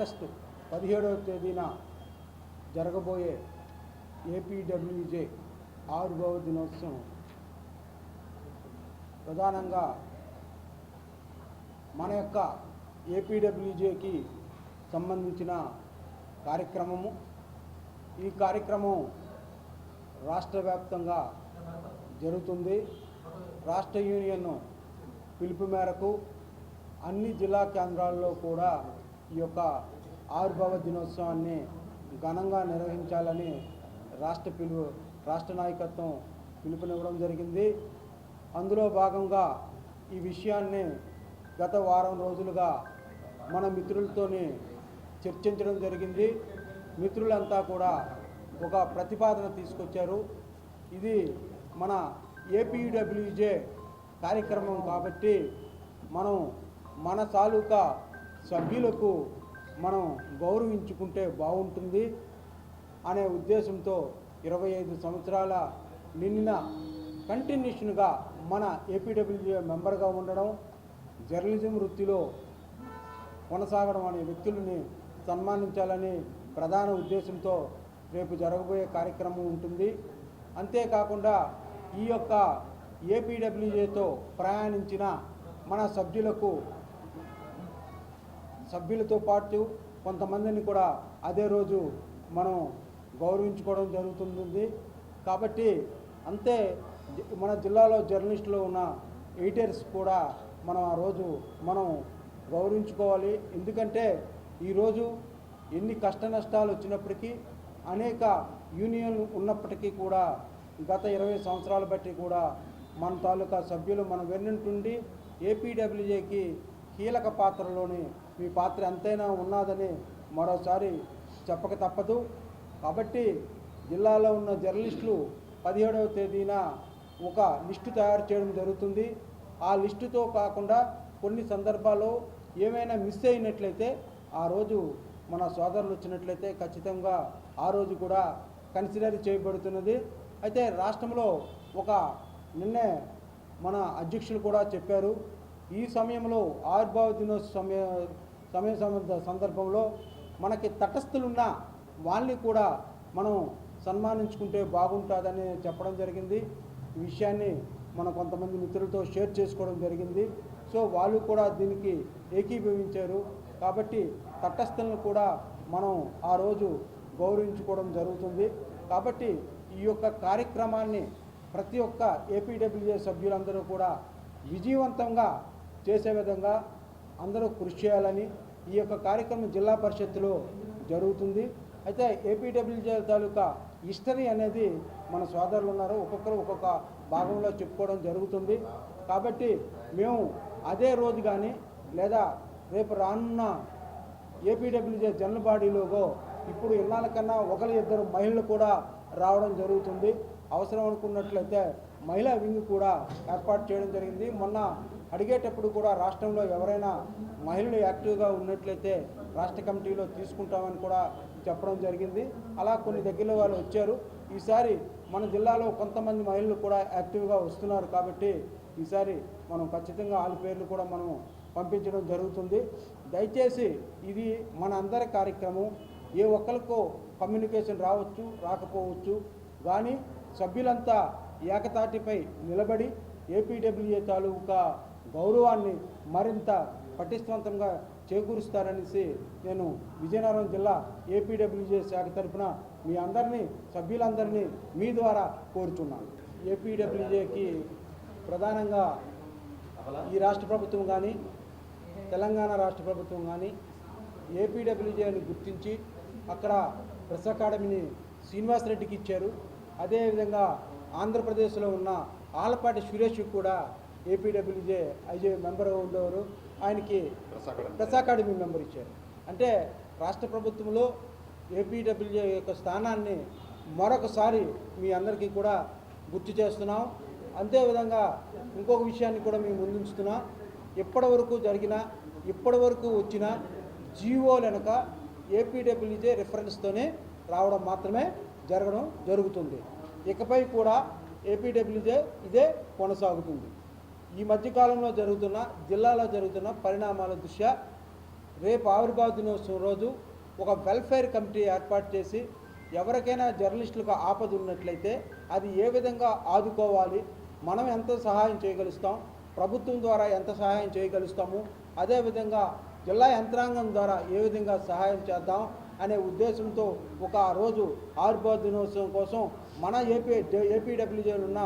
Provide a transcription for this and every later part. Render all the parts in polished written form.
August 17వ తేదీన జరగబోయే APWJ ఆవిర్భావ దినోత్సవం ప్రధానంగా మన యొక్క ఏపీడబ్ల్యూజేకి సంబంధించిన కార్యక్రమము. ఈ కార్యక్రమం రాష్ట్ర వ్యాప్తంగా జరుగుతుంది. రాష్ట్ర యూనియన్ పిలుపు మేరకు అన్ని జిల్లా కేంద్రాల్లో కూడా ఈ యొక్క ఆవిర్భావ దినోత్సవాన్ని ఘనంగా నిర్వహించాలని రాష్ట్ర నాయకత్వం పిలుపునివ్వడం జరిగింది. అందులో భాగంగా ఈ విషయాన్ని గత వారం రోజులుగా మన మిత్రులతోని చర్చించడం జరిగింది. మిత్రులంతా కూడా ఒక ప్రతిపాదన తీసుకొచ్చారు. ఇది మన ఏపీడబ్ల్యూజే కార్యక్రమం కాబట్టి మన తాలూకా సభ్యులకు మనం గౌరవించుకుంటే బాగుంటుంది అనే ఉద్దేశంతో 25 సంవత్సరాల నిన్న కంటిన్యూషన్గా మన ఏపీడబ్ల్యూజే మెంబర్గా ఉండడం, జర్నలిజం వృత్తిలో కొనసాగడం అనే వ్యక్తులని సన్మానించాలని ప్రధాన ఉద్దేశంతో రేపు జరగబోయే కార్యక్రమం ఉంటుంది. అంతేకాకుండా ఈ యొక్క ఏపీడబ్ల్యూజేతో ప్రయాణించిన మన సభ్యులతో పాటు కొంతమందిని కూడా అదే రోజు మనం గౌరవించుకోవడం జరుగుతుంది. కాబట్టి అంతే మన జిల్లాలో జర్నలిస్టులు ఉన్న ఎడిటర్స్ కూడా మనం ఆ రోజు మనం గౌరవించుకోవాలి. ఎందుకంటే ఈరోజు ఎన్ని కష్ట నష్టాలు వచ్చినప్పటికీ అనేక యూనియన్లు ఉన్నప్పటికీ కూడా గత 20 సంవత్సరాలు బట్టి కూడా మన తాలూకా సభ్యులు మన వెన్నుంటుండి ఏపీడబ్ల్యూజేకి కీలక పాత్రలోని మీ పాత్ర ఎంతైనా ఉన్నదని మరోసారి చెప్పక తప్పదు. కాబట్టి జిల్లాలో ఉన్న జర్నలిస్టులు 17వ తేదీన ఒక లిస్టు తయారు చేయడం జరుగుతుంది. ఆ లిస్టుతో కాకుండా కొన్ని సందర్భాల్లో ఏమైనా మిస్ అయినట్లయితే ఆ రోజు మన సోదరులు వచ్చినట్లయితే ఖచ్చితంగా ఆ రోజు కూడా కన్సిడర్ చేయబడుతున్నది. అయితే రాష్ట్రంలో నిన్నే మన అధ్యక్షులు కూడా చెప్పారు, ఈ సమయంలో ఆవిర్భావ దినోత్సవ సందర్భంలో మనకి తటస్థులున్న వాళ్ళని కూడా మనం సన్మానించుకుంటే బాగుంటుందని చెప్పడం జరిగింది. ఈ విషయాన్ని మనం కొంతమంది మిత్రులతో షేర్ చేసుకోవడం జరిగింది. సో వాళ్ళు కూడా దీనికి ఏకీభవించారు. కాబట్టి తటస్థులను కూడా మనం ఆ రోజు గౌరవించుకోవడం జరుగుతుంది. కాబట్టి ఈ యొక్క కార్యక్రమాన్ని ప్రతి ఒక్క ఏపీడబ్ల్యూజే సభ్యులందరూ కూడా విజయవంతంగా చేసే విధంగా అందరూ కృషి చేయాలని ఈ యొక్క కార్యక్రమం జిల్లా పరిషత్తులో జరుగుతుంది. అయితే ఏపీడబ్ల్యూజే తాలూకా హిస్టరీ అనేది మన సోదరులు ఉన్నారు, ఒక్కొక్కరు ఒక్కొక్క భాగంలో చెప్పుకోవడం జరుగుతుంది. కాబట్టి మేము అదే రోజు కానీ లేదా రేపు రానున్న ఏపీడబ్ల్యూజే జనరల్ బాడీలోగో ఇప్పుడు ఇన్నాళ్ళ కన్నా 1-2 మహిళలు కూడా రావడం జరుగుతుంది. అవసరం అనుకున్నట్లయితే మహిళా వింగ్ కూడా ఏర్పాటు చేయడం జరిగింది. మొన్న అడిగేటప్పుడు కూడా రాష్ట్రంలో ఎవరైనా మహిళలు యాక్టివ్గా ఉన్నట్లయితే రాష్ట్ర కమిటీలో తీసుకుంటామని కూడా చెప్పడం జరిగింది. అలా కొన్ని దగ్గరలో వాళ్ళు వచ్చారు. ఈసారి మన జిల్లాలో కొంతమంది మహిళలు కూడా యాక్టివ్గా వస్తున్నారు. కాబట్టి ఈసారి మనం ఖచ్చితంగా వాళ్ళ పేర్లు కూడా మనం పంపించడం జరుగుతుంది. దయచేసి ఇది మన అందరి కార్యక్రమం. ఏ ఒక్కరికో కమ్యూనికేషన్ రావచ్చు, రాకపోవచ్చు, కానీ సభ్యులంతా ఏకతాటిపై నిలబడి ఏపీడబ్ల్యూజే తాలూకా గౌరవాన్ని మరింత పటిష్టవంతంగా చేకూరుస్తారనేసి నేను విజయనగరం జిల్లా ఏపీడబ్ల్యూజే శాఖ తరఫున మీ అందరినీ సభ్యులందరినీ మీ ద్వారా కోరుచున్నాను. ఏపీడబ్ల్యూజేకి ప్రధానంగా ఈ రాష్ట్ర ప్రభుత్వం కానీ తెలంగాణ రాష్ట్ర ప్రభుత్వం కానీ ఏపీడబ్ల్యూజేని గుర్తించి అక్కడ ప్రెస్ అకాడమీని శ్రీనివాసరెడ్డికి ఇచ్చారు. అదేవిధంగా ఆంధ్రప్రదేశ్లో ఉన్న ఆలపాటి సురేష్ కూడా ఏపీడబ్ల్యూజే ఐజే మెంబర్గా ఉండేవారు, ఆయనకి ప్రెస్ అకాడమీ మెంబర్ ఇచ్చారు. అంటే రాష్ట్ర ప్రభుత్వంలో ఏపీడబ్ల్యూజే యొక్క స్థానాన్ని మరొకసారి మీ అందరికీ కూడా గుర్తు చేస్తున్నాం. అంతేవిధంగా ఇంకొక విషయాన్ని కూడా మేము ముందుంచుతున్నాం. ఇప్పటివరకు వచ్చిన జీవోలు వెనక ఏపీడబ్ల్యూజే రిఫరెన్స్తోనే రావడం మాత్రమే జరుగుతుంది. ఇకపై కూడా ఏపీడబ్ల్యూజే ఇదే కొనసాగుతుంది. ఈ మధ్యకాలంలో జిల్లాలో జరుగుతున్న పరిణామాల దృష్ట్యా రేపు ఆవిర్భావ దినోత్సవం రోజు ఒక వెల్ఫేర్ కమిటీ ఏర్పాటు చేసి ఎవరికైనా జర్నలిస్టులకు ఆపద ఉన్నట్లయితే అది ఏ విధంగా ఆదుకోవాలి, మనం ఎంత సహాయం చేయగలుగుతాం, ప్రభుత్వం ద్వారా ఎంత సహాయం చేయగలుగుతాము, అదేవిధంగా జిల్లా యంత్రాంగం ద్వారా ఏ విధంగా సహాయం చేద్దాం అనే ఉద్దేశంతో ఒక రోజు ఆవిర్భావ దినోత్సవం కోసం మన ఏపీడబ్ల్యూజేలో ఉన్న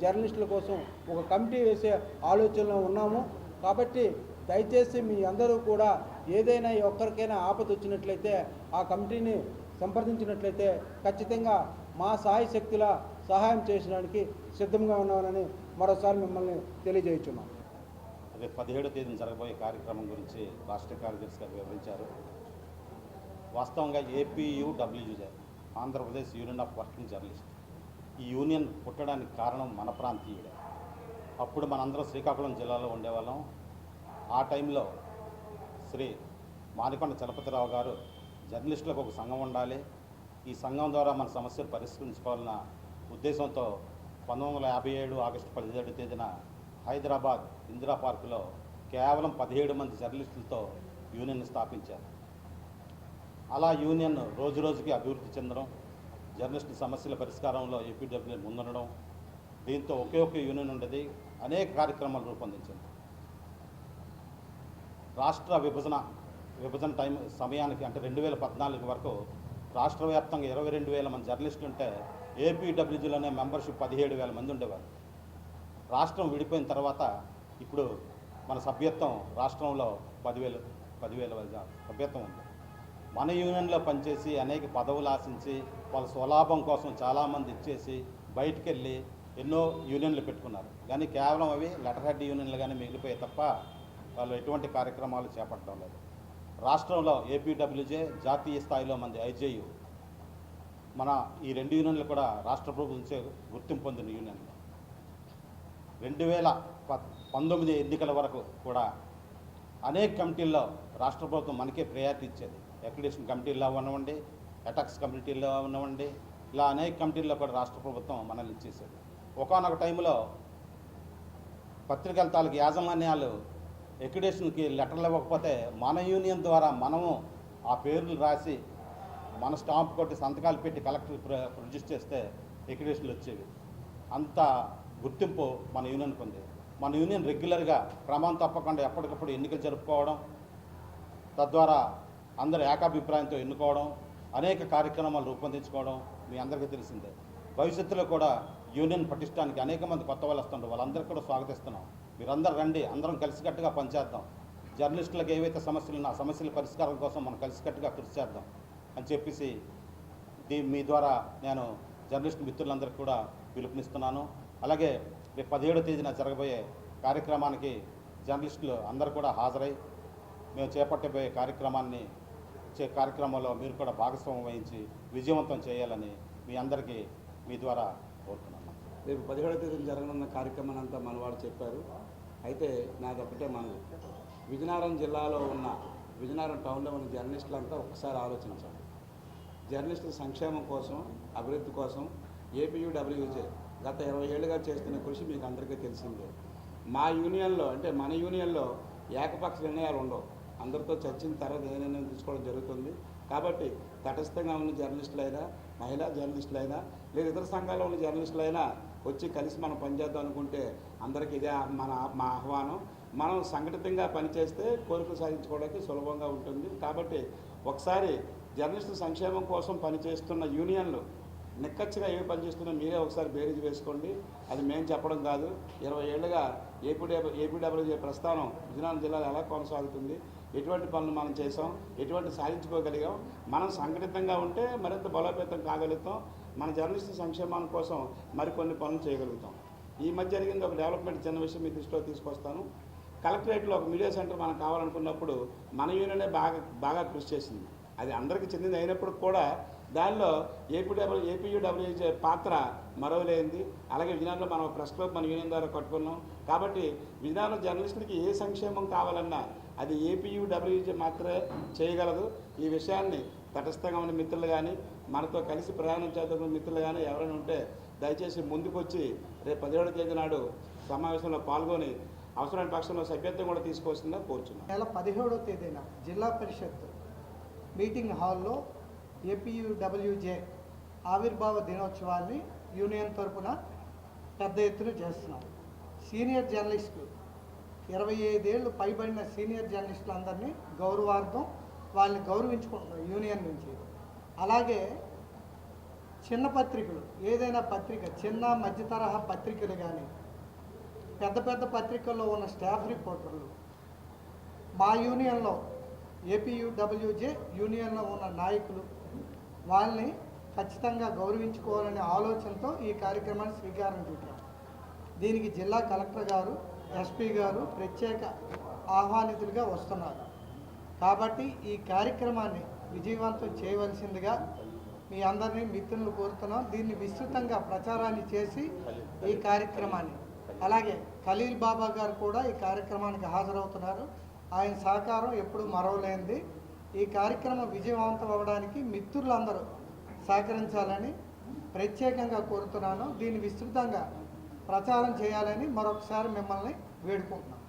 జర్నలిస్టుల కోసం ఒక కమిటీ వేసే ఆలోచనలో ఉన్నాము. కాబట్టి దయచేసి మీ అందరూ కూడా ఏదైనా ఒక్కరికైనా ఆపద వచ్చినట్లయితే ఆ కమిటీని సంప్రదించినట్లయితే ఖచ్చితంగా మా సాయి శక్తుల సహాయం చేసడానికి సిద్ధంగా ఉన్నామని మరోసారి మిమ్మల్ని తెలియజేస్తున్నాం. అదే 17వ తేదీన జరగబోయే కార్యక్రమం గురించి రాష్ట్ర కార్యదర్శి గారు వివరించారు. వాస్తవంగా APUWJ Andhra Pradesh union of working journalist, ఈ యూనియన్ పుట్టడానికి కారణం మన ప్రాంతీయుడే. అప్పుడు మనందరం శ్రీకాకుళం జిల్లాలో ఉండేవాళ్ళం. ఆ టైంలో శ్రీ మానికొండ చలపతిరావు గారు జర్నలిస్టులకు ఒక సంఘం ఉండాలి, ఈ సంఘం ద్వారా మన సమస్యలు పరిష్కరించుకోవాలన్న ఉద్దేశంతో 1957 ఆగస్టు 17వ తేదీన హైదరాబాద్ ఇందిరా పార్కులో కేవలం 17 మంది జర్నలిస్టులతో యూనియన్ స్థాపించారు. అలా యూనియన్ రోజు రోజుకి అభివృద్ధి చెందడం, జర్నలిస్టుల సమస్యల పరిష్కారంలో ఏపీడబ్ల్యూ ముందుండడం, దీంతో ఒకే యూనియన్ ఉండేది అనేక కార్యక్రమాలు రూపొందించింది. రాష్ట్ర విభజన సమయానికి అంటే 2014 వరకు రాష్ట్ర వ్యాప్తంగా 22,000 మంది జర్నలిస్టులు ఉంటే ఏపీడబ్ల్యూజీలోనే మెంబర్షిప్ 17,000 మంది ఉండేవారు. రాష్ట్రం విడిపోయిన తర్వాత ఇప్పుడు మన సభ్యత్వం రాష్ట్రంలో 10,000 సభ్యత్వం ఉంది. మన యూనియన్లో పనిచేసి అనేక పదవులు ఆశించి వాళ్ళ స్వలాభం కోసం చాలామంది ఇచ్చేసి బయటికి వెళ్ళి ఎన్నో యూనియన్లు పెట్టుకున్నారు. కానీ కేవలం అవి లెటర్ హెడ్ యూనియన్లు కానీ మిగిలిపోయాయి తప్ప వాళ్ళు ఎటువంటి కార్యక్రమాలు చేపట్టడం లేదు. రాష్ట్రంలో ఏపీడబ్ల్యూజే జాతీయ స్థాయిలో మంది ఐజేయు, మన ఈ 2 యూనియన్లు కూడా రాష్ట్ర ప్రభుత్వం నుంచే గుర్తింపు పొందిన యూనియన్లు. 2019 ఎన్నికల వరకు కూడా అనేక కమిటీల్లో రాష్ట్ర ప్రభుత్వం మనకే ప్రయారిటీ ఇచ్చేది. అక్రిడిటేషన్ కమిటీల్లో ఉన్నవండి, అటాక్స్ కమిటీల్లో ఉన్నవండి, ఇలా అనేక కమిటీల్లో కూడా రాష్ట్ర ప్రభుత్వం మనల్ని ఇచ్చేసేది. ఒకానొక టైంలో పత్రికల తాలూకు యాజమాన్యాలు అక్రిడిటేషన్కి లెటర్లు ఇవ్వకపోతే మన యూనియన్ ద్వారా మనము ఆ పేర్లు రాసి మన స్టాంప్ కొట్టి సంతకాలు పెట్టి కలెక్టర్ ప్రొడ్యూస్ చేస్తే అక్రిడిటేషన్లు వచ్చేవి. అంత గుర్తింపు మన యూనియన్కి ఉంది. మన యూనియన్ రెగ్యులర్గా క్రమం తప్పకుండా ఎప్పటికప్పుడు ఎన్నికలు జరుపుకోవడం, తద్వారా అందరూ ఏకాభిప్రాయంతో ఎన్నుకోవడం, అనేక కార్యక్రమాలు రూపొందించుకోవడం మీ అందరికీ తెలిసిందే. భవిష్యత్తులో కూడా యూనియన్ పటిష్టానికి అనేక మంది కొత్త వాళ్ళు వస్తుంటారు, వాళ్ళందరికీ కూడా స్వాగతిస్తున్నాం. మీరందరూ రండి, అందరం కలిసికట్టుగా పనిచేద్దాం. జర్నలిస్టులకు ఏవైతే సమస్యలు ఉన్నా ఆ సమస్యల పరిష్కారం కోసం మనం కలిసికట్టుగా కృషి చేద్దాం అని చెప్పేసి మీ ద్వారా నేను జర్నలిస్ట్ మిత్రులందరికీ కూడా పిలుపునిస్తున్నాను. అలాగే రేపు 17వ తేదీన జరగబోయే కార్యక్రమానికి జర్నలిస్టులు అందరూ కూడా హాజరై మేము చేపట్టబోయే కార్యక్రమంలో మీరు కూడా భాగస్వామ్యం వహించి విజయవంతం చేయాలని మీ అందరికీ మీ ద్వారా కోరుతున్నాను. రేపు 17వ తేదీన జరగనున్న కార్యక్రమాన్ని అంతా మనవాడు చెప్పారు. అయితే నాదొక్కటే మనది, విజయనగరం జిల్లాలో ఉన్న విజయనగరం టౌన్లో ఉన్న జర్నలిస్టులంతా ఒక్కసారి ఆలోచించాలి. జర్నలిస్టుల సంక్షేమం కోసం, అభివృద్ధి కోసం ఏపీయూడబ్ల్యూజే గత 20 ఏళ్ళుగా చేస్తున్న కృషి మీకు అందరికీ తెలిసిందే. మా యూనియన్లో అంటే మన యూనియన్లో ఏకపక్ష నిర్ణయాలు ఉండవు. అందరితో చర్చించిన తర్వాత ఏ నిర్ణయం తీసుకోవడం జరుగుతుంది. కాబట్టి తటస్థంగా ఉన్న జర్నలిస్టులైనా, మహిళా జర్నలిస్టులైనా, లేదా ఇతర సంఘాల్లో ఉన్న జర్నలిస్టులైనా వచ్చి కలిసి మనం పనిచేద్దాం అనుకుంటే అందరికీ ఇదే మా ఆహ్వానం. మనం సంఘటితంగా పనిచేస్తే కోరికలు సాధించుకోవడానికి సులభంగా ఉంటుంది. కాబట్టి ఒకసారి జర్నలిస్టు సంక్షేమం కోసం పనిచేస్తున్న యూనియన్లు నిక్కచ్చిగా ఏమి పనిచేస్తున్నా మీరే ఒకసారి బేరీజ్ వేసుకోండి. అది మేము చెప్పడం కాదు. 20 ఏళ్ళుగా ఏపీడబ్ల్యూజే ప్రస్థానం విజయనగరం జిల్లాలో ఎలా కొనసాగుతుంది, ఎటువంటి పనులు మనం చేసాం, ఎటువంటి సాధించుకోగలిగాం, మనం సంఘటితంగా ఉంటే మరింత బలోపేతం కాగలుగుతాం. మన జర్నలిస్టు సంక్షేమం కోసం మరికొన్ని పనులు చేయగలుగుతాం. ఈ మధ్య జరిగింది ఒక డెవలప్మెంట్ చిన్న విషయం మీ దృష్టిలో తీసుకొస్తాను. కలెక్టరేట్లో ఒక మీడియా సెంటర్ మనకు కావాలనుకున్నప్పుడు మన యూనియనే బాగా కృషి చేసింది. అది అందరికీ చెందింది అయినప్పుడు కూడా దానిలో ఏపీయూడబ్ల్యూజే పాత్ర మరవలేంది. అలాగే విజయనగరంలో మనం ప్రెస్ క్లబ్ మన యూనియన్ ద్వారా కట్టుకున్నాం. కాబట్టి విజయనగరం జర్నలిస్టులకి ఏ సంక్షేమం కావాలన్నా అది ఏపీయూడబ్ల్యూజే మాత్రమే చేయగలదు. ఈ విషయాన్ని తటస్థంగా ఉన్న మిత్రులు కానీ, మనతో కలిసి ప్రయాణం చేస్తున్న మిత్రులు కానీ ఎవరైనా ఉంటే దయచేసి ముందుకొచ్చి రేపు 17వ తేదీ నాడు సమావేశంలో పాల్గొని అవసరమైన పక్షంలో సభ్యత్వం కూడా తీసుకొస్తుందా కోరుచున్నాం. నెల 17వ తేదీన జిల్లా పరిషత్ మీటింగ్ హాల్లో ఏపీయూడబ్ల్యూజే ఆవిర్భావ దినోత్సవాన్ని యూనియన్ తరపున పెద్ద ఎత్తున చేస్తున్నాం. సీనియర్ జర్నలిస్టులు 25 ఏళ్ళు పైబడిన సీనియర్ జర్నలిస్టులందరినీ గౌరవార్థం వాళ్ళని గౌరవించుకుంటున్నాం యూనియన్ నుంచి. అలాగే చిన్న పత్రికలు, ఏదైనా పత్రిక, చిన్న మధ్య తరహా పత్రికలు కానీ పెద్ద పెద్ద పత్రికల్లో ఉన్న స్టాఫ్ రిపోర్టర్లు మా యూనియన్లో ఏపీయూడబ్ల్యూజే యూనియన్లో ఉన్న నాయకులు వాళ్ళని ఖచ్చితంగా గౌరవించుకోవాలనే ఆలోచనతో ఈ కార్యక్రమాన్ని శ్రీకారం చుట్టాం. దీనికి జిల్లా కలెక్టర్ గారు, ఎస్పీ గారు ప్రత్యేక ఆహ్వానితులుగా వస్తున్నారు. కాబట్టి ఈ కార్యక్రమాన్ని విజయవంతం చేయవలసిందిగా మీ అందరినీ మిత్రులు కోరుతున్నాం. దీన్ని విస్తృతంగా ప్రచారాన్ని చేసి ఈ కార్యక్రమాన్ని, అలాగే ఖలీల్ బాబా గారు కూడా ఈ కార్యక్రమానికి హాజరవుతున్నారు. ఆయన సహకారం ఎప్పుడు మరవలేనిది. ఈ కార్యక్రమం విజయవంతం అవ్వడానికి మిత్రులందరూ సహకరించాలని ప్రత్యేకంగా కోరుతున్నాను. దీన్ని విస్తృతంగా ప్రచారం చేయాలని మరొకసారి మిమ్మల్ని వేడుకుంటున్నాను.